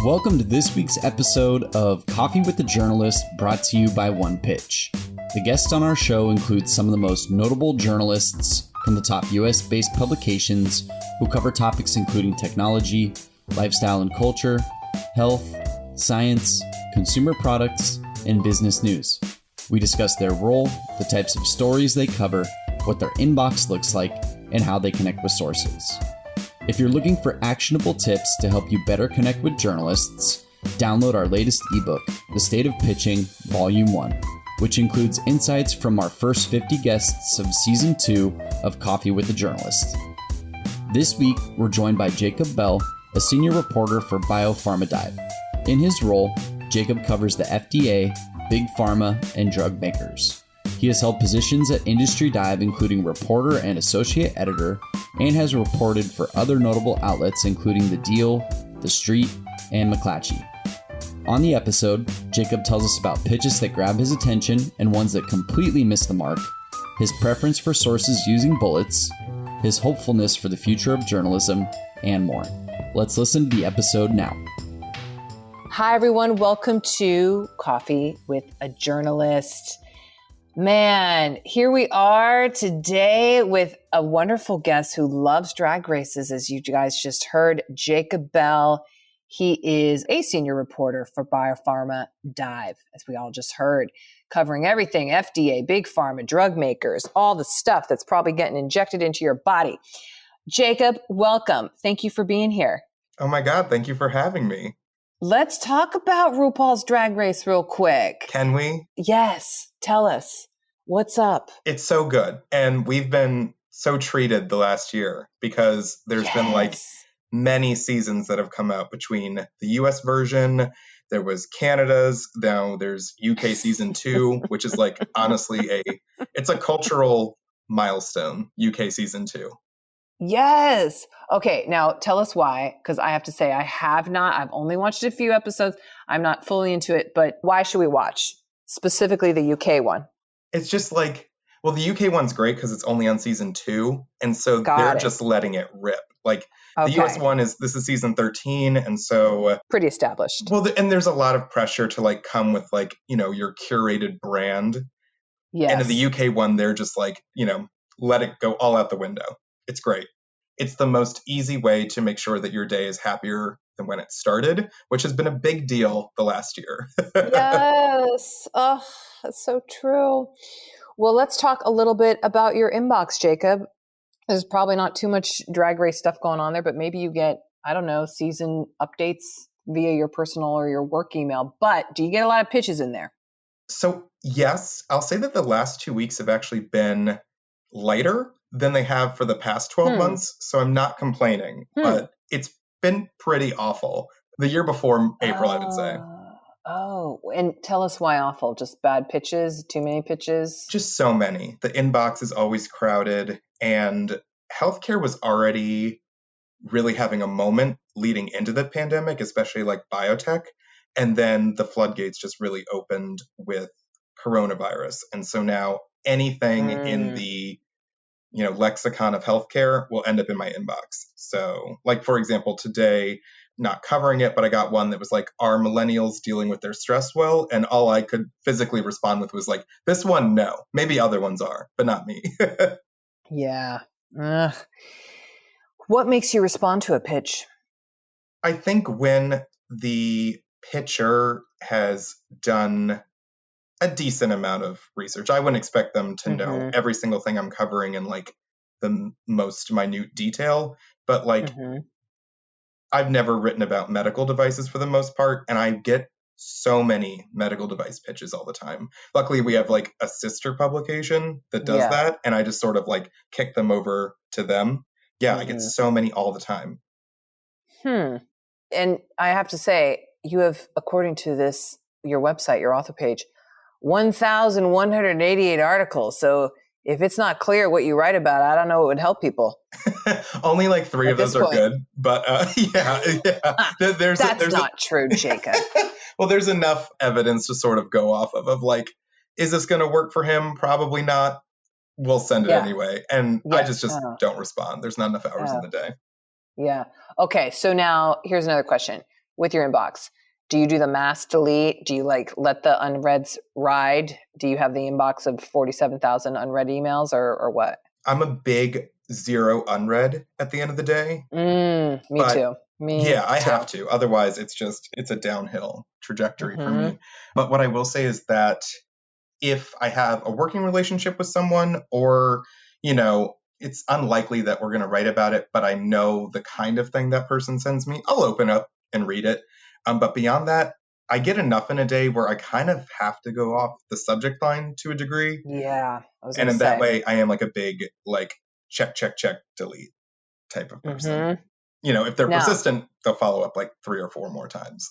Welcome to this week's episode of Coffee with the Journalist, brought to you by One Pitch. The guests on our show include some of the most notable journalists from the top US-based publications who cover topics including technology, lifestyle and culture, health, science, consumer products, and business news. We discuss their role, the types of stories they cover, what their inbox looks like, and how they connect with sources. If you're looking for actionable tips to help you better connect with journalists, download our latest ebook, The State of Pitching, Volume 1, which includes insights from our first 50 guests of Season 2 of Coffee with the Journalist. This week, we're joined by Jacob Bell, a senior reporter for BioPharma Dive. In his role, Jacob covers the FDA, Big Pharma, and Drugmakers. He has held positions at Industry Dive, including reporter and associate editor, and has reported for other notable outlets including The Deal, TheStreet, and McClatchy. On the episode, Jacob tells us about pitches that grab his attention and ones that completely miss the mark, his preference for sources using bullets, his hopefulness for the future of journalism, and more. Let's listen to the episode now. Hi, everyone. Welcome to Coffee with a Journalist. Man, here we are today with a wonderful guest who loves drag races, as you guys just heard, Jacob Bell. He is a senior reporter for BioPharma Dive, as we all just heard, covering everything FDA, Big Pharma, Drugmakers, all the stuff that's probably getting injected into your body. Jacob, welcome. Thank you for being here. Oh my God, thank you for having me. Let's talk about RuPaul's Drag Race real quick. Can we? Yes. Tell us. What's up? It's so good. And we've been so treated the last year because there's been like many seasons that have come out between the US version, there was Canada's, now there's UK season 2, which is like honestly it's a cultural milestone, UK season 2. Yes. Okay, now tell us why, because I have to say I've only watched a few episodes. I'm not fully into it, but why should we watch? Specifically the UK one. It's just like, well, the UK one's great because it's only on season 2, and so they're just letting it rip. Like the US one this is season 13, and so pretty established. Well, and there's a lot of pressure to like come with like, your curated brand. Yes. And in the UK one, they're just like, let it go all out the window. It's great. It's the most easy way to make sure that your day is happier than when it started, which has been a big deal the last year. Yes. Oh, that's so true. Well, let's talk a little bit about your inbox, Jacob. There's probably not too much drag race stuff going on there, but maybe you get, season updates via your personal or your work email. But do you get a lot of pitches in there? So, yes, I'll say that the last 2 weeks have actually been lighter than they have for the past 12 months. So I'm not complaining, but it's been pretty awful. The year before April, I would say. Oh, and tell us why awful. Just bad pitches, too many pitches? Just so many. The inbox is always crowded, and healthcare was already really having a moment leading into the pandemic, especially like biotech. And then the floodgates just really opened with coronavirus. And so now anything in the lexicon of healthcare will end up in my inbox. So like, for example, today, not covering it, but I got one that was like, are millennials dealing with their stress well? And all I could physically respond with was like, this one, no. Maybe other ones are, but not me. Yeah. What makes you respond to a pitch? I think when the pitcher has done a decent amount of research. I wouldn't expect them to know every single thing I'm covering in like the most minute detail, but like I've never written about medical devices for the most part, and I get so many medical device pitches all the time. Luckily, we have like a sister publication that does that, and I just sort of like kick them over to them. Yeah, I get so many all the time. And I have to say, you have, according to your website, your author page, 1,188 articles. So if it's not clear what you write about, I don't know what would help people. Only like 3 of those are good, but That's not true, Jacob. Well, there's enough evidence to sort of go off of like, is this going to work for him? Probably not. We'll send it anyway. And I just don't respond. There's not enough hours in the day. Yeah. Okay. So now here's another question. with your inbox? Do you do the mass delete? Do you like let the unreads ride? Do you have the inbox of 47,000 unread emails or what? I'm a big 0 unread at the end of the day. Me But too. yeah, I have to. Otherwise, it's a downhill trajectory for me. But what I will say is that if I have a working relationship with someone, or, it's unlikely that we're going to write about it, but I know the kind of thing that person sends me, I'll open up and read it. But beyond that, I get enough in a day where I kind of have to go off the subject line to a degree. Yeah, I was And going to in say. that way, I am like a big, like, check, delete type of person. If they're Now, persistent, they'll follow up like 3 or 4 more times.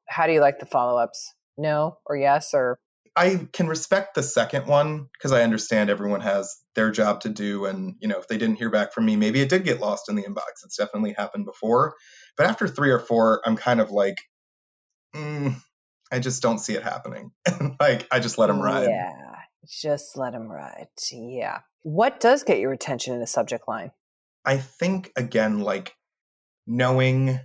how do you like the follow-ups? No or yes or? I can respect the second one because I understand everyone has their job to do. And, if they didn't hear back from me, maybe it did get lost in the inbox. It's definitely happened before. But after 3 or 4, I'm kind of like, I just don't see it happening. Like, I just let them ride. Yeah, just let them ride. Yeah. What does get your attention in a subject line? I think, again, like knowing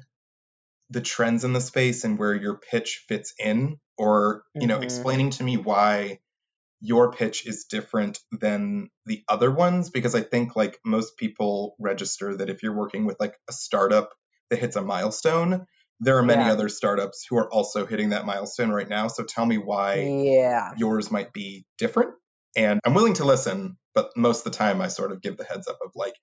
the trends in the space and where your pitch fits in, or, explaining to me why your pitch is different than the other ones. Because I think like most people register that if you're working with like a startup that hits a milestone, there are many other startups who are also hitting that milestone right now. So tell me why yours might be different. And I'm willing to listen, but most of the time I sort of give the heads up of like,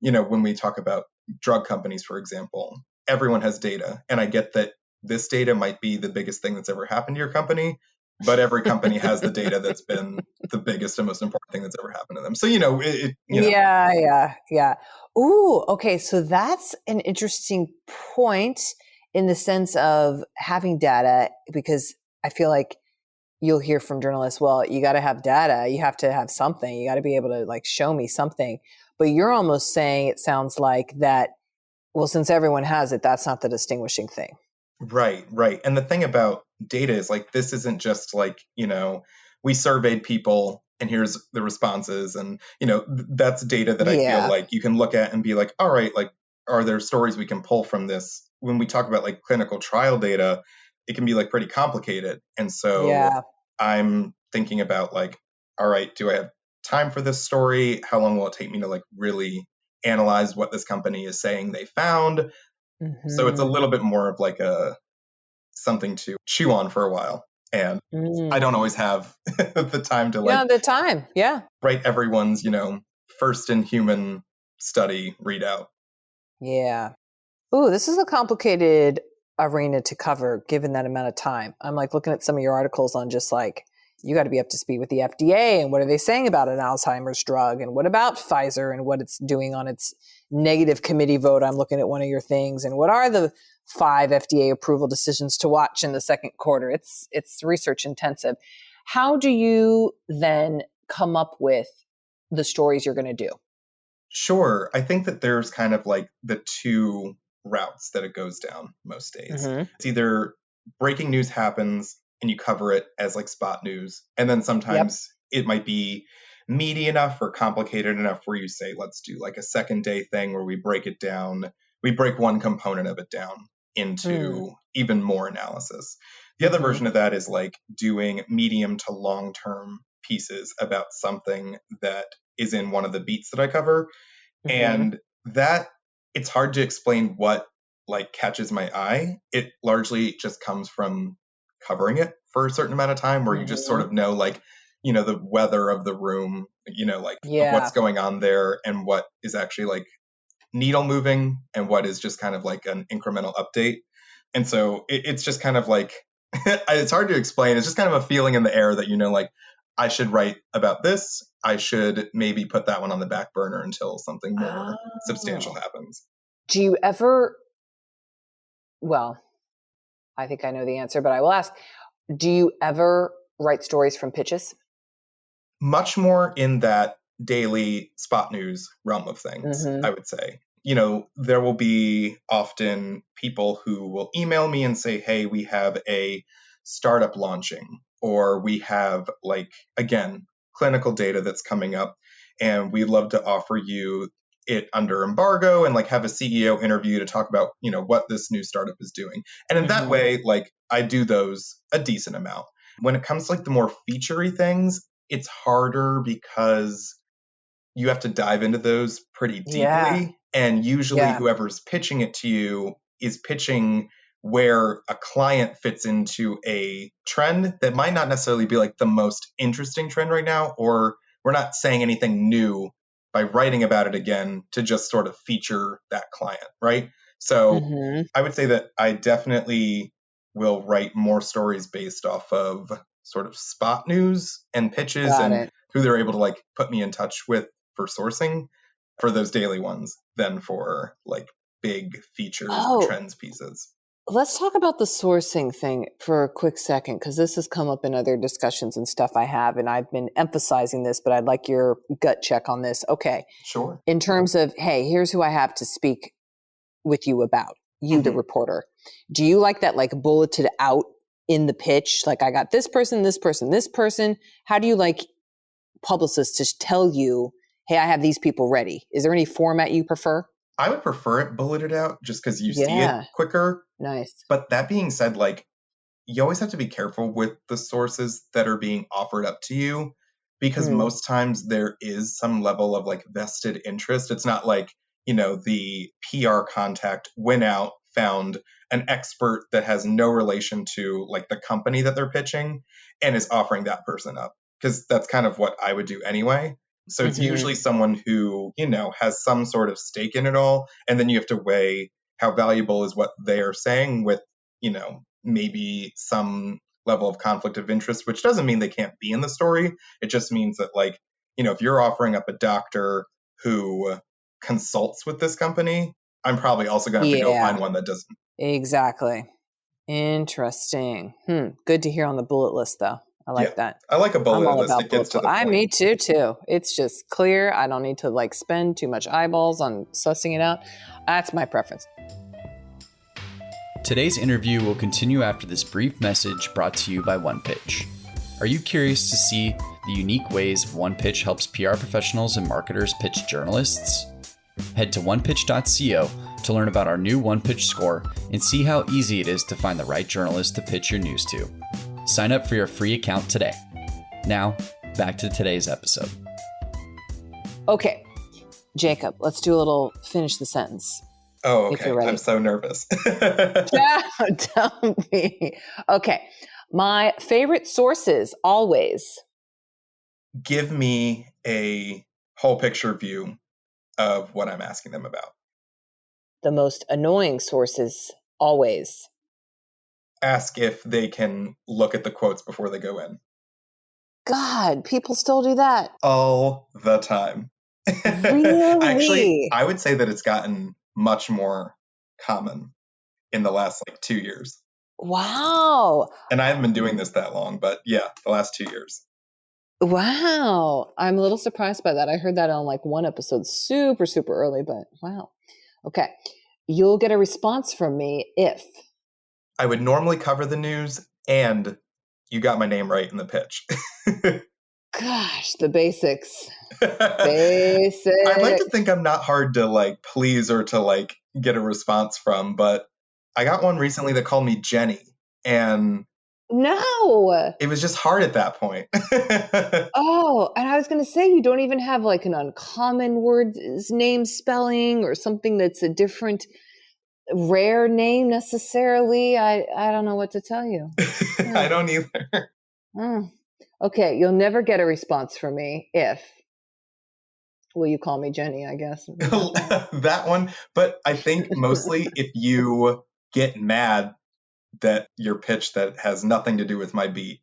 when we talk about drug companies, for example, everyone has data. And I get that this data might be the biggest thing that's ever happened to your company, but every company has the data that's been the biggest and most important thing that's ever happened to them. So, Yeah. Ooh, okay. So that's an interesting point in the sense of having data, because I feel like you'll hear from journalists, well, you got to have data. You have to have something. You got to be able to like show me something. But you're almost saying, it sounds like that, well, since everyone has it, that's not the distinguishing thing. Right. And the thing about data is like, this isn't just like, we surveyed people and here's the responses. And, that's data that I feel like you can look at and be like, all right, like, are there stories we can pull from this? When we talk about like clinical trial data, it can be like pretty complicated. And so I'm thinking about like, all right, do I have time for this story? How long will it take me to like really analyze what this company is saying they found? So it's a little bit more of like something to chew on for a while. And I don't always have the time to write everyone's, first in human study readout. Yeah. Ooh, this is a complicated arena to cover given that amount of time. I'm like looking at some of your articles on just like, you got to be up to speed with the FDA and what are they saying about an Alzheimer's drug and what about Pfizer and what it's doing on its negative committee vote. I'm looking at one of your things, and what are the 5 FDA approval decisions to watch in the second quarter? It's research intensive. How do you then come up with the stories you're going to do? Sure. I think that there's kind of like the 2 routes that it goes down most days. It's either breaking news happens and you cover it as like spot news. And then sometimes it might be meaty enough or complicated enough where you say, let's do like a second day thing where we break it down. We break one component of it down into even more analysis. The other version of that is like doing medium to long term pieces about something that is in one of the beats that I cover. And that, it's hard to explain what like catches my eye. It largely just comes from covering it for a certain amount of time where you just sort of know like, the weather of the room, like what's going on there and what is actually like needle moving and what is just kind of like an incremental update. And so it's just kind of like, it's hard to explain. It's just kind of a feeling in the air that, like, I should write about this. I should maybe put that one on the back burner until something more substantial happens. Do you ever, well, I think I know the answer, but I will ask, do you ever write stories from pitches? Much more in that daily spot news realm of things, I would say. There will be often people who will email me and say, hey, we have a startup launching, or we have like, again, clinical data that's coming up, and we'd love to offer you it under embargo and like have a CEO interview to talk about, what this new startup is doing. And in that way, like I do those a decent amount. When it comes to like the more featurey things, it's harder because you have to dive into those pretty deeply. Yeah. And usually whoever's pitching it to you is pitching where a client fits into a trend that might not necessarily be like the most interesting trend right now, or we're not saying anything new by writing about it again to just sort of feature that client, right? So I would say that I definitely will write more stories based off of sort of spot news and pitches who they're able to like put me in touch with for sourcing for those daily ones than for like big features or trends pieces. Let's talk about the sourcing thing for a quick second, because this has come up in other discussions and stuff I have, and I've been emphasizing this, but I'd like your gut check on this. Okay. Sure. In terms of, hey, here's who I have to speak with you about, you, the reporter. Do you like that like bulleted out in the pitch? Like I got this person, this person, this person. How do you like publicists to tell you, hey, I have these people ready? Is there any format you prefer? I would prefer it bulleted out just because you see it quicker. Nice. But that being said, like you always have to be careful with the sources that are being offered up to you, because most times there is some level of like vested interest. It's not like, the PR contact went out, found an expert that has no relation to like the company that they're pitching and is offering that person up, because that's kind of what I would do anyway. So it's usually someone who, has some sort of stake in it all. And then you have to weigh how valuable is what they are saying with, maybe some level of conflict of interest, which doesn't mean they can't be in the story. It just means that like, if you're offering up a doctor who consults with this company, I'm probably also going to have to go find one that doesn't. Exactly. Interesting. Good to hear on the bullet list though. I like that. I like a bullet list. It gets to the point. Me too. It's just clear. I don't need to like spend too much eyeballs on sussing it out. That's my preference. Today's interview will continue after this brief message brought to you by OnePitch. Are you curious to see the unique ways OnePitch helps PR professionals and marketers pitch journalists? Head to onepitch.co to learn about our new OnePitch score and see how easy it is to find the right journalist to pitch your news to. Sign up for your free account today. Now, back to today's episode. Okay, Jacob, let's do a little finish the sentence. Oh, okay. I'm so nervous. Tell me. Okay, my favorite sources always. Give me a whole picture view of what I'm asking them about. The most annoying sources always. Ask if they can look at the quotes before they go in. God, people still do that. All the time. Really? Actually, I would say that it's gotten much more common in the last 2 years. Wow. And I haven't been doing this that long, but yeah, the last 2 years. Wow. I'm a little surprised by that. I heard that on one episode super, super early, but wow. Okay. You'll get a response from me if... I would normally cover the news and you got my name right in the pitch. Gosh, the basics. Basics. I'd like to think I'm not hard to please or to get a response from, but I got one recently that called me Jenny, and no, it was just hard at that point. Oh, and I was going to say, you don't even have an uncommon word name spelling or something that's a different rare name necessarily. I don't know what to tell you. I don't either. Okay, you'll never get a response from me if... Will you call me Jenny, I guess? That one. But I think mostly if you get mad that your pitch that has nothing to do with my beat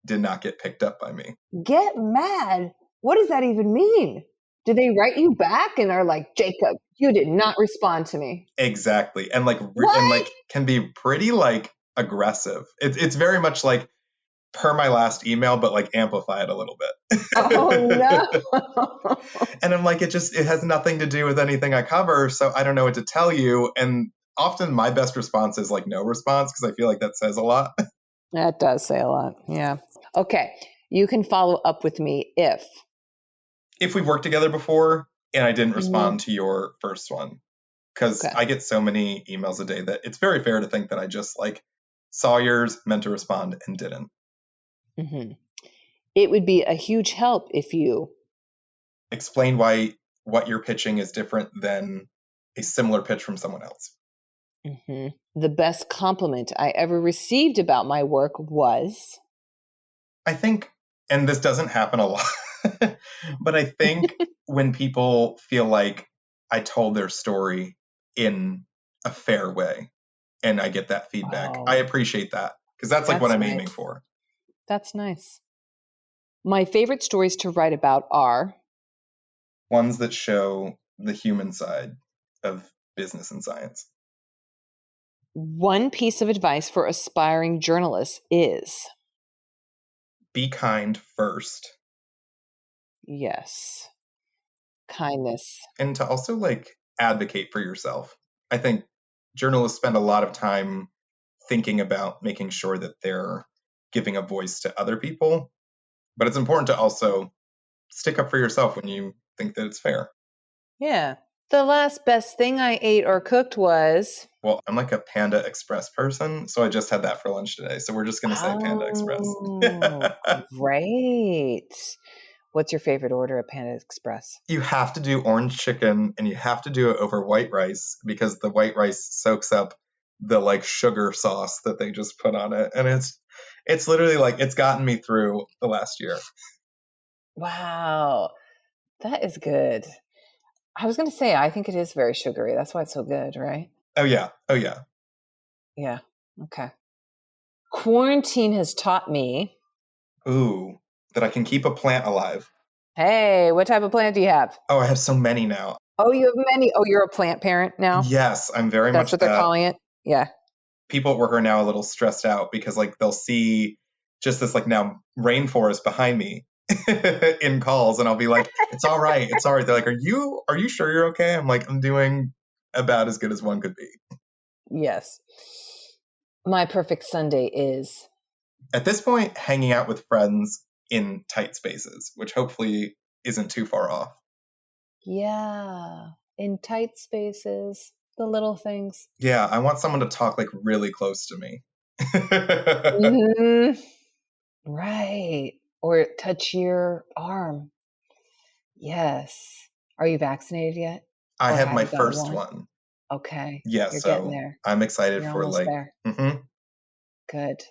did not get picked up by me. Get mad? What does that even mean? Do they write you back and are like, Jacob, you did not respond to me? Exactly. And can be pretty aggressive. It's very much per my last email, but amplify it a little bit. Oh no. And I'm it has nothing to do with anything I cover, so I don't know what to tell you. And often my best response is no response, because I feel like that says a lot. That does say a lot. Yeah. Okay. You can follow up with me if we've worked together before And I didn't Mhm. respond to your first one because Okay. I get so many emails a day that it's very fair to think that I just like saw yours, meant to respond, and didn't. hmm It would be a huge help if you. Explain why what you're pitching is different than a similar pitch from someone else. The best compliment I ever received about my work was. I think, and this doesn't happen a lot, but I think when people feel like I told their story in a fair way and I get that feedback, I Oh, appreciate that because that's like what that's I'm nice. aiming for. That's nice. My favorite stories to write about are. Ones that show the human side of business and science. One piece of advice for aspiring journalists is. Be kind first. Yes, kindness. And to also like advocate for yourself. I think journalists spend a lot of time thinking about making sure that they're giving a voice to other people, but it's important to also stick up for yourself when you think that it's fair. Yeah. The last best thing I ate or cooked was. Well, I'm like a Panda Express person, so I just had that for lunch today. So we're just going to say Panda Express. Oh, great. What's your favorite order at Panda Express? You have to do orange chicken and you have to do it over white rice because the white rice soaks up the like sugar sauce that they just put on it. And it's literally like it's gotten me through the last year. Wow, that is good. I was going to say, I think it is very sugary. That's why it's so good, right? Oh yeah. Oh yeah. Yeah. Okay. Quarantine has taught me. Ooh, that I can keep a plant alive. Hey, what type of plant do you have? Oh, I have so many now. Oh, you have many. Oh, you're a plant parent now? Yes, I'm very That's much what they're that. calling it? Yeah. People at work are now a little stressed out because like they'll see just this like now rainforest behind me in calls and I'll be like, it's all right, it's all right. They're like, are you sure you're okay? I'm like, I'm doing about as good as one could be. Yes. My perfect Sunday is. At this point, hanging out with friends in tight spaces, which hopefully isn't too far off. Yeah. In tight spaces, the little things. Yeah, I want someone to talk like really close to me. hmm Right. Or touch your arm. Yes. Are you vaccinated yet? I Or had have my you gotten first one? one. Okay. Yeah, You're getting so there. I'm excited You're for almost like, there. mhm. Good.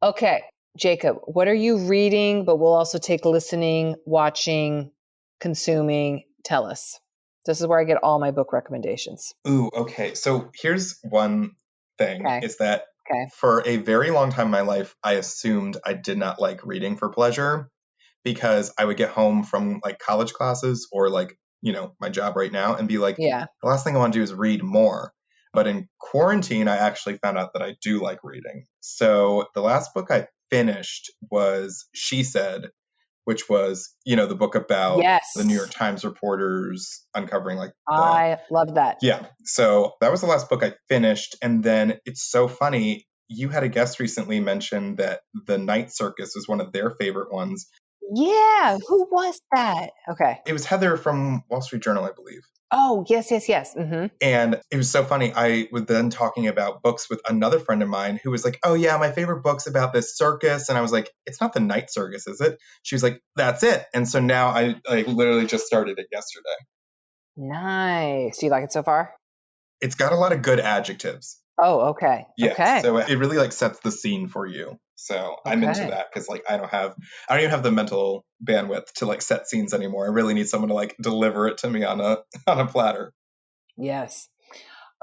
Okay. Jacob, what are you reading? But we'll also take listening, watching, consuming. Tell us. This is where I get all my book recommendations. Ooh, okay. So here's one thing Okay. is that Okay. for a very long time in my life, I assumed I did not like reading for pleasure because I would get home from like college classes or like, my job right now and be like, Yeah. the last thing I want to do is read more. But in quarantine, I actually found out that I do like reading. So the last book I finished was She Said, which was, the book about the New York Yes. Times reporters uncovering like the I love that. yeah. So that was the last book I finished. And then it's so funny. You had a guest recently mention that The Night Circus was one of their favorite ones. Yeah. Who was that? Okay. It was Heather from Wall Street Journal, I believe. Oh, yes, yes, yes. Mm-hmm. And it was so funny. I was then talking about books with another friend of mine who was like, oh, yeah, my favorite book's about this circus. And I was like, it's not The Night Circus, is it? She was like, that's it. And so now I literally just started it yesterday. Nice. Do you like it so far? It's got a lot of good adjectives. Oh, okay. Yeah, Okay. so it really like sets the scene for you. So I'm into Okay. that because like I don't even have the mental bandwidth to like set scenes anymore. I really need someone to like deliver it to me on a on a platter. Yes.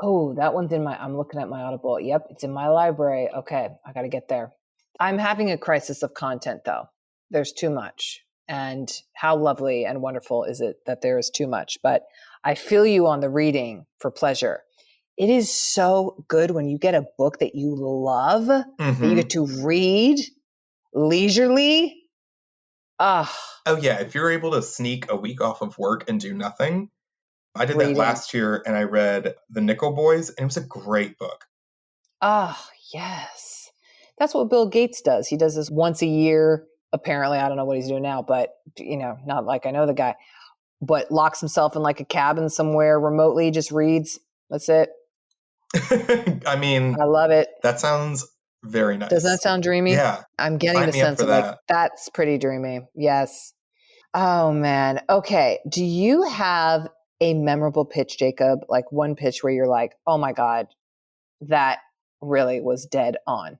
Oh, that one's in I'm looking at my Audible. Yep, it's in my library. Okay, I got to get there. I'm having a crisis of content though. There's too much. And how lovely and wonderful is it that there is too much? But I feel you on the reading for pleasure. It is so good when you get a book that you love, that you get to read leisurely. Ah, Oh yeah, if you're able to sneak a week off of work and do nothing. I did that reading. last year and I read The Nickel Boys and it was a great book. Ah, yes. That's what Bill Gates does. He does this once a year. Apparently, I don't know what he's doing now, but not like I know the guy. but locks himself in like a cabin somewhere remotely, just reads. That's it. I mean, I love it. that sounds very nice. Doesn't that sound dreamy? Yeah. I'm getting the sense of like, that's pretty dreamy. Yes. Oh man. Okay. Do you have a memorable pitch, Jacob? Like one pitch where you're like, oh my God, that really was dead on.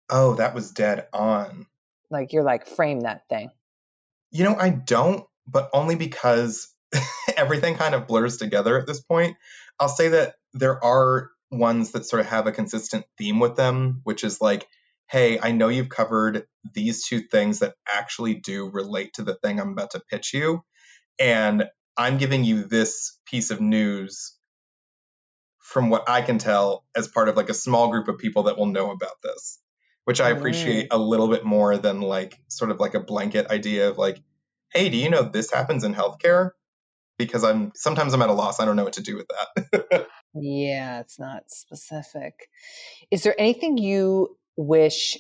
Oh, that was dead on. Like you're like, frame that thing. I don't, but only because everything kind of blurs together at this point. I'll say that there are ones that sort of have a consistent theme with them, which is like, hey, I know you've covered these two things that actually do relate to the thing I'm about to pitch you. And I'm giving you this piece of news from what I can tell as part of like a small group of people that will know about this, which I appreciate a little bit more than like sort of like a blanket idea of like, hey, do you know this happens in healthcare? Because sometimes I'm at a loss. I don't know what to do with that. Yeah, it's not specific. Is there anything you wish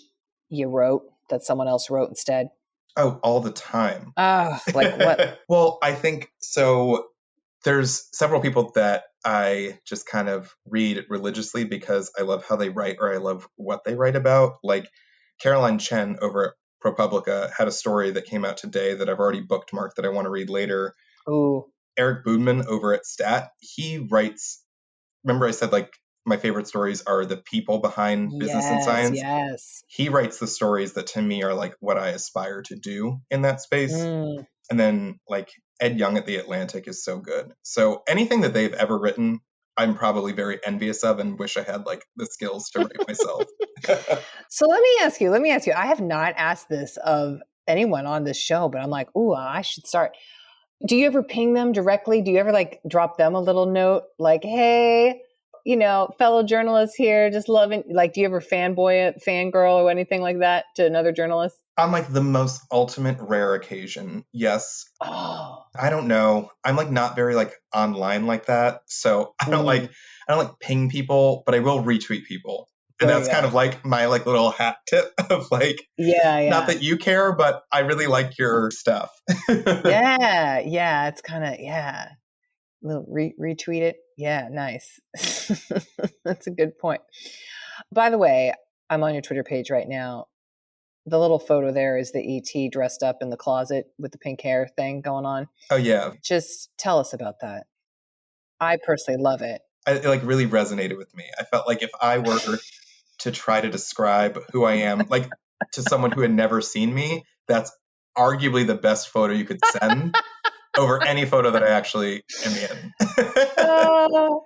you wrote that someone else wrote instead? Oh, all the time. Oh, like what? Well, I think so. There's several people that I just kind of read religiously because I love how they write or I love what they write about. Like Caroline Chen over at ProPublica had a story that came out today that I've already bookmarked that I want to read later. Ooh. Eric Boodman over at Stat, he writes, remember I said like my favorite stories are the people behind business and science? Yes. He writes the stories that to me are like what I aspire to do in that space. And then like Ed Young at The Atlantic is so good. So anything that they've ever written, I'm probably very envious of and wish I had like the skills to write myself. So let me ask you, I have not asked this of anyone on this show, but I'm like, ooh, I should start. Do you ever ping them directly? Do you ever like drop them a little note like, hey, fellow journalists here, just loving, like, do you ever fangirl or anything like that to another journalist? On like the most ultimate rare occasion, yes. Oh. I don't know. I'm like not very like online like that. So I don't like ping people, but I will retweet people. And that's kind of like my like little hat tip of like, not that you care, but I really like your stuff. Yeah. It's kind of, little retweet it. Yeah, nice. That's a good point. By the way, I'm on your Twitter page right now. The little photo there is the ET dressed up in the closet with the pink hair thing going on. Oh, yeah. Just tell us about that. I personally love it. It like really resonated with me. I felt like if I were to try to describe who I am, like to someone who had never seen me, that's arguably the best photo you could send over any photo that I actually am in. Oh,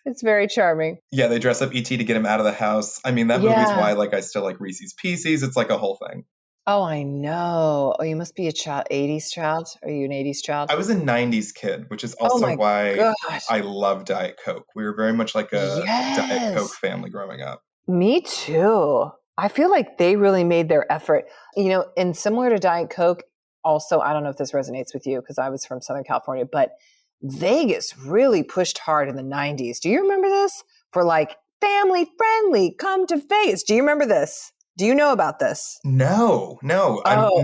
it's very charming. Yeah, they dress up ET to get him out of the house. I mean, that movie's why like I still like Reese's Pieces. It's like a whole thing. Oh, I know. Oh, you must be a 80s child. Are you an 80s child? I was a 90s kid, which is also why I love Diet Coke. We were very much like a Diet Coke family growing up. Me too. I feel like they really made their effort, and similar to Diet Coke, also, I don't know if this resonates with you because I was from Southern California, but Vegas really pushed hard in the 90s. Do you remember this? For like family friendly, come to Vegas. Do you remember this? Do you know about this? No. I'm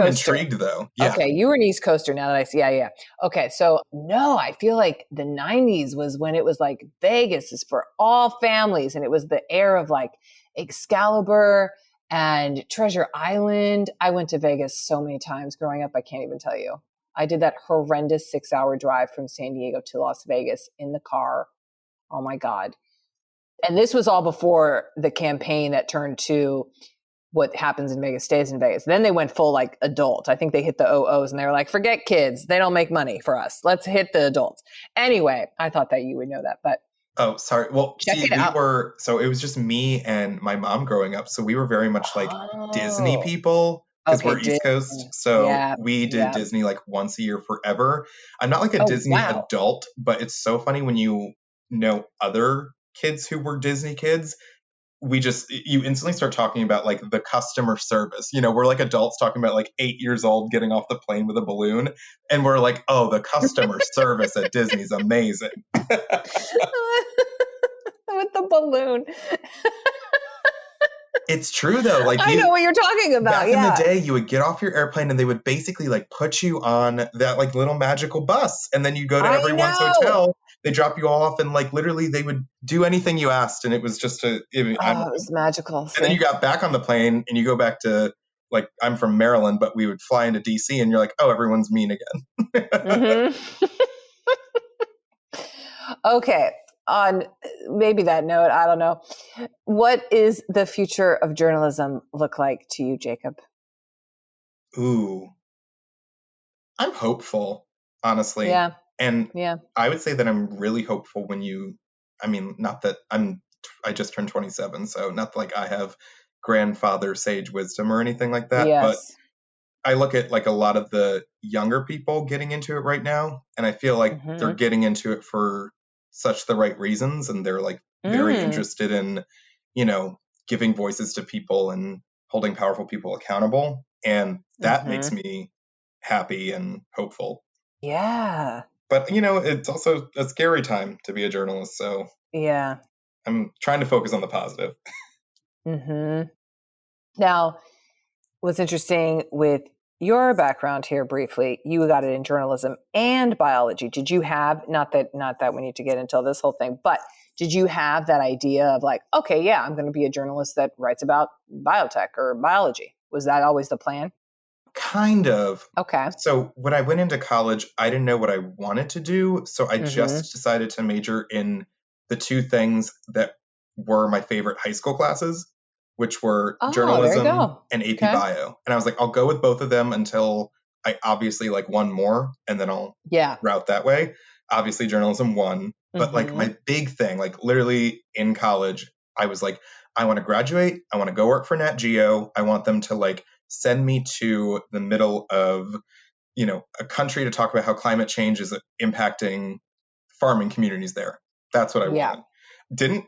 intrigued though. Yeah. Okay, you were an East Coaster now that I see. Yeah. Okay, so no, I feel like the 90s was when it was like Vegas is for all families. And it was the era of like Excalibur and Treasure Island. I went to Vegas so many times growing up, I can't even tell you. I did that horrendous 6-hour drive from San Diego to Las Vegas in the car. Oh my God. And this was all before the campaign that turned to what happens in Vegas stays in Vegas. Then they went full like adult. I think they hit the OOs and they were like, forget kids. They don't make money for us. Let's hit the adults. Anyway, I thought that you would know that, but. Oh, sorry. Well, so it was just me and my mom growing up. So we were very much like Disney people because we're East Coast. So we did Disney like once a year forever. I'm not like a Disney adult, but it's so funny when you know other kids who were Disney kids. You instantly start talking about like the customer service. We're like adults talking about like 8 years old getting off the plane with a balloon. And we're like, oh, the customer service at Disney's amazing. With the balloon. It's true though. Like I know what you're talking about. back in the Yeah. day, you would get off your airplane and they would basically like put you on that like little magical bus, and then you go to I everyone's know. hotel. They drop you all off, and like literally they would do anything you asked, and it was just I don't Oh, know. it was magical. And then you See? got back on the plane, and you go back to like I'm from Maryland, but we would fly into DC, and you're like, oh, everyone's mean again. Mm-hmm. Okay. On maybe that note, I don't know. What is the future of journalism look like to you, Jacob? Ooh, I'm hopeful, honestly. Yeah. And Yeah. I would say that I'm really hopeful when not that I just turned 27, so not like I have grandfather sage wisdom or anything like that, but Yes. I look at like a lot of the younger people getting into it right now, and I feel like they're Mm-hmm. getting into it for such the right reasons, and they're like very Mm. interested in, you know, giving voices to people and holding powerful people accountable, and that makes Mm-hmm. me happy and hopeful. Yeah. But you know, it's also a scary time to be a journalist, so Yeah. I'm trying to focus on the positive. Mm-hmm. Now, what's interesting with your background here briefly, you got it in journalism and biology. Did you have, not that we need to get into this whole thing, but did you have that idea of like, okay, yeah, I'm going to be a journalist that writes about biotech or biology? Was that always the plan? Kind of. Okay. So when I went into college, I didn't know what I wanted to do, so I Mm-hmm. just decided to major in the two things that were my favorite high school classes, which were Oh, there you journalism go. and AP Okay. Bio. And I was like, I'll go with both of them until I obviously like one more, and then I'll Yeah. route that way. Obviously, journalism won, but like Mm-hmm. my big thing, like literally in college, I was like, I want to graduate. I want to go work for Nat Geo. I want them to like send me to the middle of, you know, a country to talk about how climate change is impacting farming communities there. That's what I Yeah. wanted. Didn't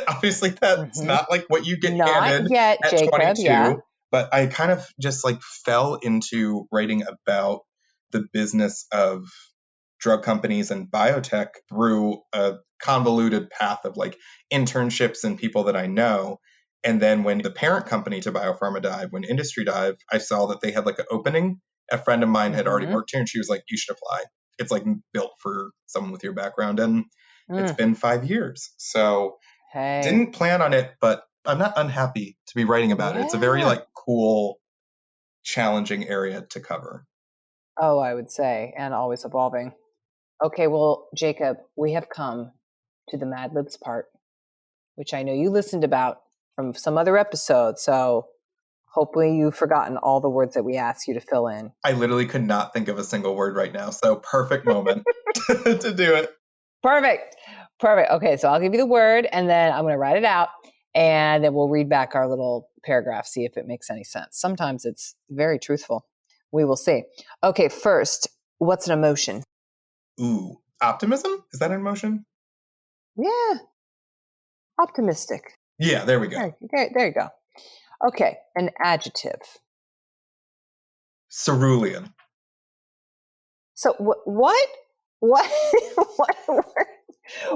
obviously that's Mm-hmm. not like what you get Not handed yet, at Jacob. Yeah. 22, but I kind of just like fell into writing about the business of drug companies and biotech through a convoluted path of like internships and people that I know. And then when the parent company to BioPharma Dive, when Industry Dive, I saw that they had like an opening. A friend of mine had already Mm-hmm. worked here, and she was like, you should apply. It's like built for someone with your background. And it's Mm. been 5 years. So Hey. didn't plan on it, but I'm not unhappy to be writing about it. It's a very Yeah. like cool, challenging area to cover. Oh, I would say, and always evolving. Okay, well, Jacob, we have come to the Mad Libs part, which I know you listened about from some other episode. So hopefully you've forgotten all the words that we asked you to fill in. I literally could not think of a single word right now. So perfect moment to do it. Perfect. Perfect. Okay, so I'll give you the word and then I'm going to write it out and then we'll read back our little paragraph, see if it makes any sense. Sometimes it's very truthful. We will see. Okay, first, what's an emotion? Ooh, optimism? Is that an emotion? Yeah, optimistic. Yeah, there we go. There you go. Okay, an adjective. Cerulean. So what? What word?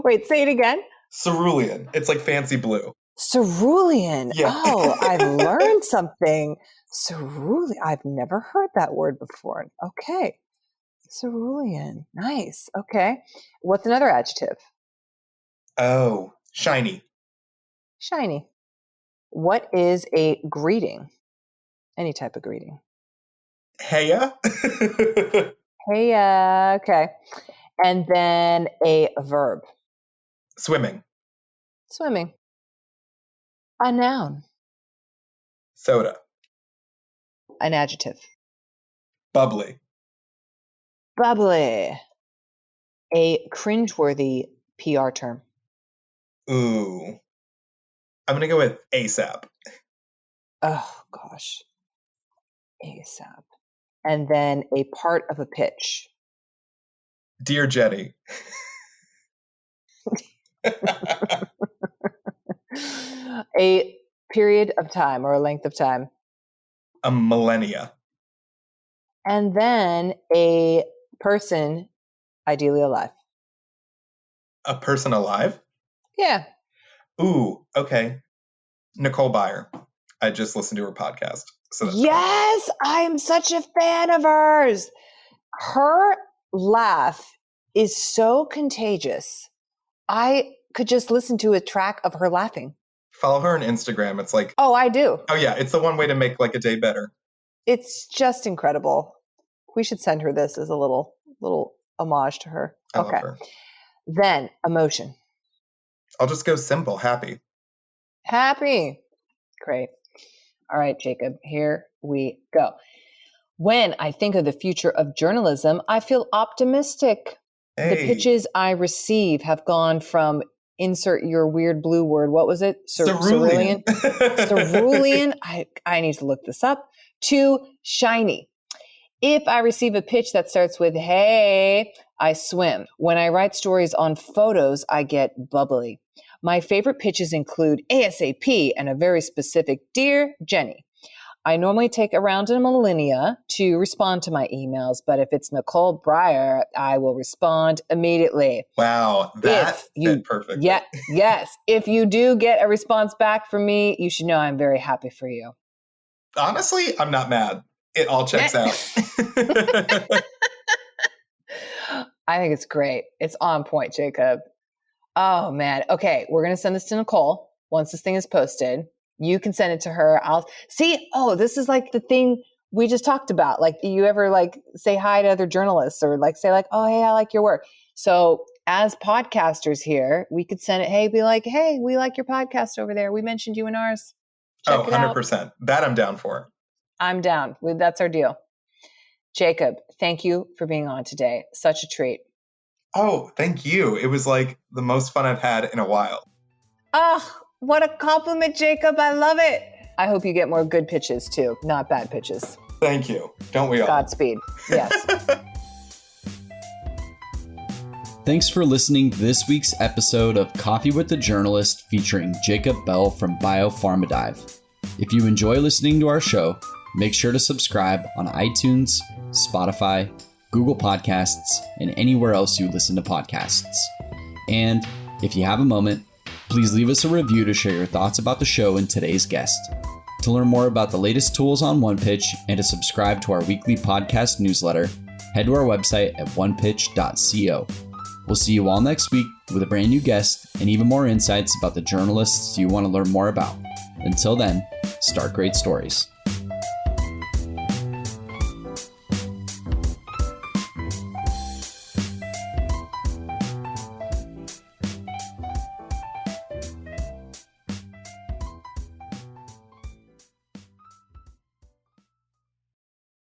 Wait, say it again. Cerulean. It's like fancy blue. Cerulean. Yeah. Oh, I've learned something. Cerulean. I've never heard that word before. Okay. Cerulean. Nice. Okay. What's another adjective? Oh, shiny. Shiny. What is a greeting? Any type of greeting. Heya. Hey, okay. And then a verb. Swimming. Swimming. A noun. Soda. An adjective. Bubbly. Bubbly. A cringeworthy PR term. Ooh. I'm going to go with ASAP. Oh, gosh. ASAP. And then a part of a pitch. Dear Jetty. A period of time or a length of time. A millennia. And then a person, ideally alive. A person alive? Yeah. Ooh, okay. Nicole Byer. I just listened to her podcast. So yes, I'm such a fan of hers. Her laugh is so contagious. I could just listen to a track of her laughing. Follow her on Instagram. It's like, oh, I do. Oh yeah, it's the one way to make like a day better. It's just incredible. We should send her this as a little homage to her. I love her. Then emotion. I'll just go simple, happy. Happy. Great. All right, Jacob, here we go. When I think of the future of journalism, I feel optimistic. Hey. The pitches I receive have gone from insert your weird blue word. What was it? Cerulean. Cerulean. I need to look this up. To shiny. If I receive a pitch that starts with, hey, I swim. When I write stories on photos, I get bubbly. My favorite pitches include ASAP and a very specific, Dear Jenny. I normally take around a millennia to respond to my emails, but if it's Nicole Breyer, I will respond immediately. Wow, that fit perfectly. Yeah, yes. If you do get a response back from me, you should know I'm very happy for you. Honestly, I'm not mad. It all checks out. I think it's great. It's on point, Jacob. Oh, man. Okay, we're going to send this to Nicole once this thing is posted. You can send it to her. I'll see. Oh, this is like the thing we just talked about. Like, you ever like say hi to other journalists or like say like, oh, hey, I like your work. So as podcasters here, we could send it. Hey, be like, hey, we like your podcast over there. We mentioned you in ours. Check 100%. That I'm down for. I'm down. That's our deal. Jacob, thank you for being on today. Such a treat. Oh, thank you. It was like the most fun I've had in a while. Oh, what a compliment, Jacob. I love it. I hope you get more good pitches too, not bad pitches. Thank you. Don't we all? Godspeed. Yes. Thanks for listening to this week's episode of Coffee with the Journalist featuring Jacob Bell from BioPharma Dive. If you enjoy listening to our show, make sure to subscribe on iTunes, Spotify, Google Podcasts, and anywhere else you listen to podcasts. And if you have a moment, please leave us a review to share your thoughts about the show and today's guest. To learn more about the latest tools on OnePitch and to subscribe to our weekly podcast newsletter, head to our website at onepitch.co. We'll see you all next week with a brand new guest and even more insights about the journalists you want to learn more about. Until then, start great stories.